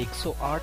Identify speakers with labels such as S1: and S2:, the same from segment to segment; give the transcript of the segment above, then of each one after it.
S1: 108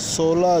S2: 16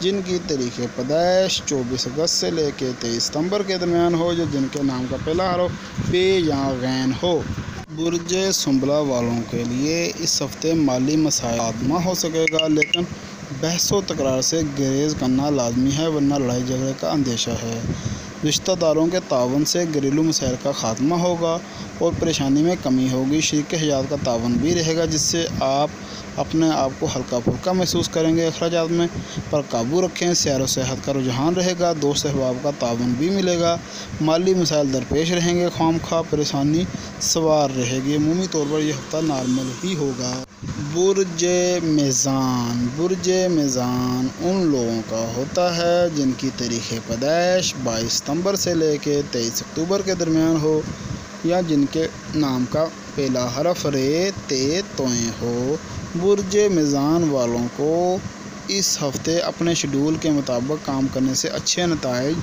S2: جن کی تاریخ پیدائش 24 اگست سے لے کے 23 ستمبر کے درمیان ہو یا جن کے نام کا پہلا حرف پ یا غین ہو۔ برج سنبلہ والوں کے لیے اس ہفتے مالی مسائل خاتمہ ہو سکے گا، لیکن بحث و تکرار سے گریز کرنا لازمی ہے ورنہ لڑائی جھگڑے کا اندیشہ ہے۔ رشتہ داروں کے تعاون سے گھریلو مسائل کا خاتمہ ہوگا اور پریشانی میں کمی ہوگی۔ شریک حیات کا تعاون بھی رہے گا جس سے آپ اپنے آپ کو ہلکا پھلکا محسوس کریں گے۔ اخراجات میں پر قابو رکھیں، سیر و سیاحت کا رجحان رہے گا، دوست احباب کا تعاون بھی ملے گا۔ مالی مسائل درپیش رہیں گے، خواہ مخواہ پریشانی سوار رہے گی۔ عمومی طور پر یہ ہفتہ نارمل ہی ہوگا۔ برج میزان۔ برج میزان ان لوگوں کا ہوتا ہے جن کی تاریخ پیدائش 22 ستمبر سے لے کے 23 اکتوبر کے درمیان ہو یا جن کے نام کا پہلا حرف ر ت تویں ہو۔ برج میزان والوں کو اس ہفتے اپنے شیڈول کے مطابق کام کرنے سے اچھے نتائج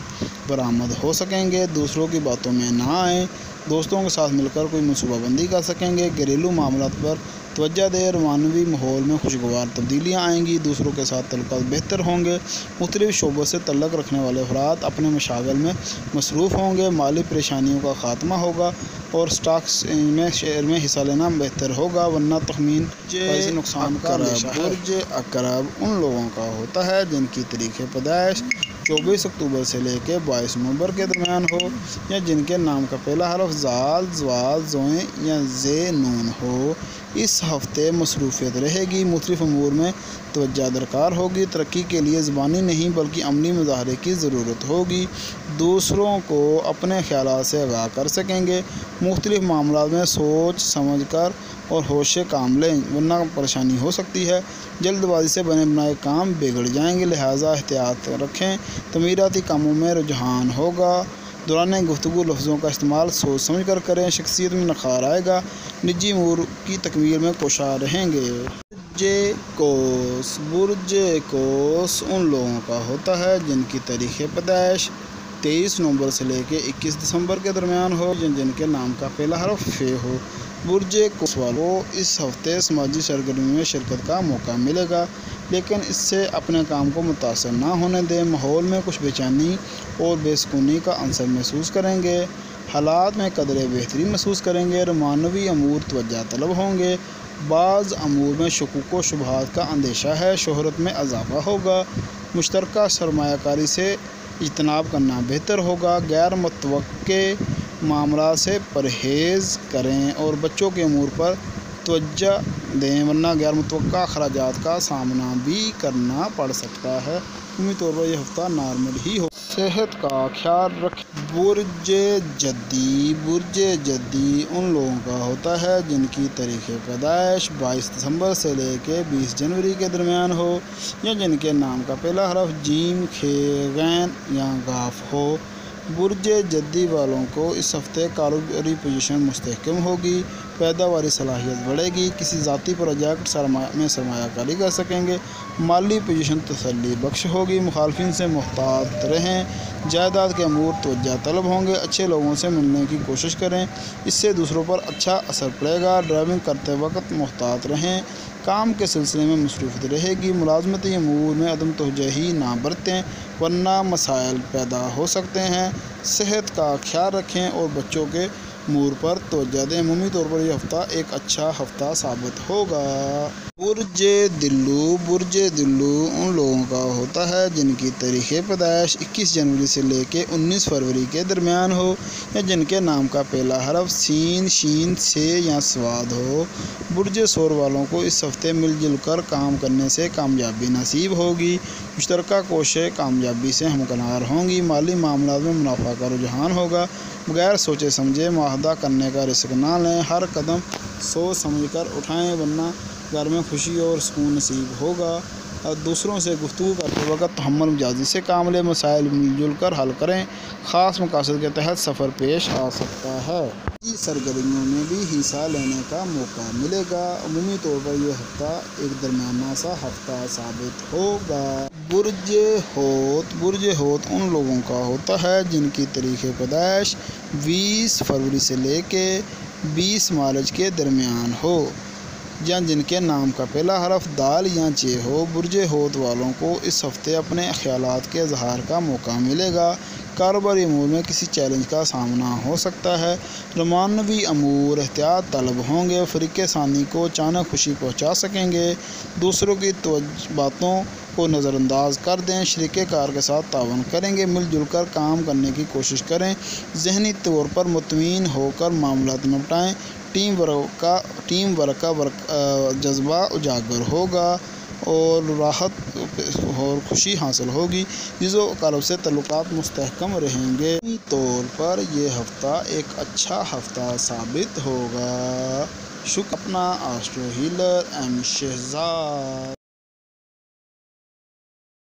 S2: برآمد ہو سکیں گے۔ دوسروں کی باتوں میں نہ آئیں، دوستوں کے ساتھ مل کر کوئی منصوبہ بندی کر سکیں گے۔ گھریلو معاملات پر توجہ دیں، رومانوی ماحول میں خوشگوار تبدیلیاں آئیں گی، دوسروں کے ساتھ تعلقات بہتر ہوں گے۔ مختلف شعبوں سے تعلق رکھنے والے افراد اپنے مشاغل میں مصروف ہوں گے۔ مالی پریشانیوں کا خاتمہ ہوگا اور سٹاکس میں شیئر میں حصہ لینا بہتر ہوگا ورنہ تخمین سے نقصان کا اندیشہ ہے۔ برج عقرب ان لوگوں کا ہوتا ہے جن کی تاریخ پیدائش 24 اکتوبر سے لے کے 22 نومبر کے درمیان ہو یا جن کے نام کا پہلا حرف ذال، ضاد، زویں یا ز نون ہو۔ اس ہفتے مصروفیت رہے گی، مختلف امور میں توجہ درکار ہوگی۔ ترقی کے لیے زبانی نہیں بلکہ عملی مظاہرے کی ضرورت ہوگی۔ دوسروں کو اپنے خیالات سے آگاہ کر سکیں گے۔ مختلف معاملات میں سوچ سمجھ کر اور ہوش سے کام لیں ورنہ پریشانی ہو سکتی ہے۔ جلد بازی سے بنے بنائے کام بگڑ جائیں گے، لہٰذا احتیاط رکھیں۔ تعمیراتی کاموں میں رجحان ہوگا۔ دوران گفتگو لفظوں کا استعمال سوچ سمجھ کر کریں، شخصیت میں نکھار آئے گا۔ نجی امور کی تکمیل میں کوشاں رہیں گے۔ برج قوس۔ برج قوس ان لوگوں کا ہوتا ہے جن کی تاریخ پیدائش 23 نومبر سے لے کے 21 دسمبر کے درمیان ہو جن کے نام کا پہلا حرف ف ہو۔ برج قوس والوں کو اس ہفتے سماجی سرگرمی میں شرکت کا موقع ملے گا، لیکن اس سے اپنے کام کو متاثر نہ ہونے دیں۔ ماحول میں کچھ بے چینی اور بے سکونی کا عنصر محسوس کریں گے۔ حالات میں قدرے بہتری محسوس کریں گے۔ رومانوی امور توجہ طلب ہوں گے۔ بعض امور میں شکوک و شبہات کا اندیشہ ہے۔ شہرت میں اضافہ ہوگا۔ مشترکہ سرمایہ کاری سے اجتناب کرنا بہتر ہوگا۔ غیر متوقع معاملات سے پرہیز کریں اور بچوں کے امور پر توجہ دیں ورنہ غیر متوقع اخراجات کا سامنا بھی کرنا پڑ سکتا ہے۔ عمومی طور پر یہ ہفتہ نارمل ہی ہو۔ صحت کا خیال رکھیں۔ برج جدی۔ برج جدی ان لوگوں کا ہوتا ہے جن کی تاریخ پیدائش 22 دسمبر سے لے کے 20 جنوری کے درمیان ہو یا جن کے نام کا پہلا حرف جیم، خ، غین یا غاف ہو۔ برج جدی والوں کو اس ہفتے کاروباری پوزیشن مستحکم ہوگی، پیداواری صلاحیت بڑھے گی، کسی ذاتی پروجیکٹ میں سرمایہ کاری کر سکیں گے، مالی پوزیشن تسلی بخش ہوگی۔ مخالفین سے محتاط رہیں، جائیداد کے امور توجہ طلب ہوں گے۔ اچھے لوگوں سے ملنے کی کوشش کریں، اس سے دوسروں پر اچھا اثر پڑے گا۔ ڈرائیونگ کرتے وقت محتاط رہیں، کام کے سلسلے میں مصروفیت رہے گی۔ ملازمتی امور میں عدم توجہی نہ برتیں ورنہ مسائل پیدا ہو سکتے ہیں۔ صحت کا خیال رکھیں اور بچوں کے امور پر توجہ دیں۔ عمومی طور پر یہ ہفتہ ایک اچھا ہفتہ ثابت ہوگا۔ برج دلو۔ برج دلو ان لوگوں کا ہوتا ہے جن کی تاریخ پیدائش 21 جنوری سے لے کے 19 فروری کے درمیان ہو یا جن کے نام کا پہلا حرف س، ش، ث یا ص ہو۔ برج ثور والوں کو اس ہفتے مل جل کر کام کرنے سے کامیابی نصیب ہوگی۔ مشترکہ کوششیں کامیابی سے ہمکنار ہوں گی۔ مالی معاملات میں منافع کا رجحان ہوگا۔ بغیر سوچے سمجھے معاہدہ کرنے کا رسک نہ لیں، ہر قدم سوچ سمجھ کر اٹھائیں ورنہ گھر میں خوشی اور سکون نصیب ہوگا۔ اور دوسروں سے گفتگو کرتے وقت تحمل مزاجی سے کام لیں، مسائل مل جل کر حل کریں، خاص مقاصد کے تحت سفر پیش آ سکتا ہے۔ سرگرمیوں میں بھی حصہ لینے کا موقع ملے گا۔ عمومی طور پر یہ ہفتہ ایک درمیانہ سا ہفتہ ثابت ہوگا۔ برج حوت۔ برج حوت ان لوگوں کا ہوتا ہے جن کی تاریخ پیدائش 20 فروری سے لے کے 20 مارچ کے درمیان ہو یا جن کے نام کا پہلا حرف دال یا ج ہو، برج حوت والوں کو اس ہفتے اپنے خیالات کے اظہار کا موقع ملے گا۔ کاروباری امور میں کسی چیلنج کا سامنا ہو سکتا ہے۔ رومانوی امور احتیاط طلب ہوں گے، فریق ثانی کو اچانک خوشی پہنچا سکیں گے۔ دوسروں کی باتوں کو نظر انداز کر دیں، شریک کار کے ساتھ تعاون کریں گے، مل جل کر کام کرنے کی کوشش کریں، ذہنی طور پر مطمئن ہو کر معاملات نپٹائیں، ٹیم ورک کا جذبہ اجاگر ہوگا اور راحت اور خوشی حاصل ہوگی۔ عزیز و اقارب سے تعلقات مستحکم رہیں گے۔ عمومی طور پر یہ ہفتہ ایک اچھا ہفتہ ثابت ہوگا۔ شکریہ۔ اپنا آسٹرو ہیلر ایم شہزاد۔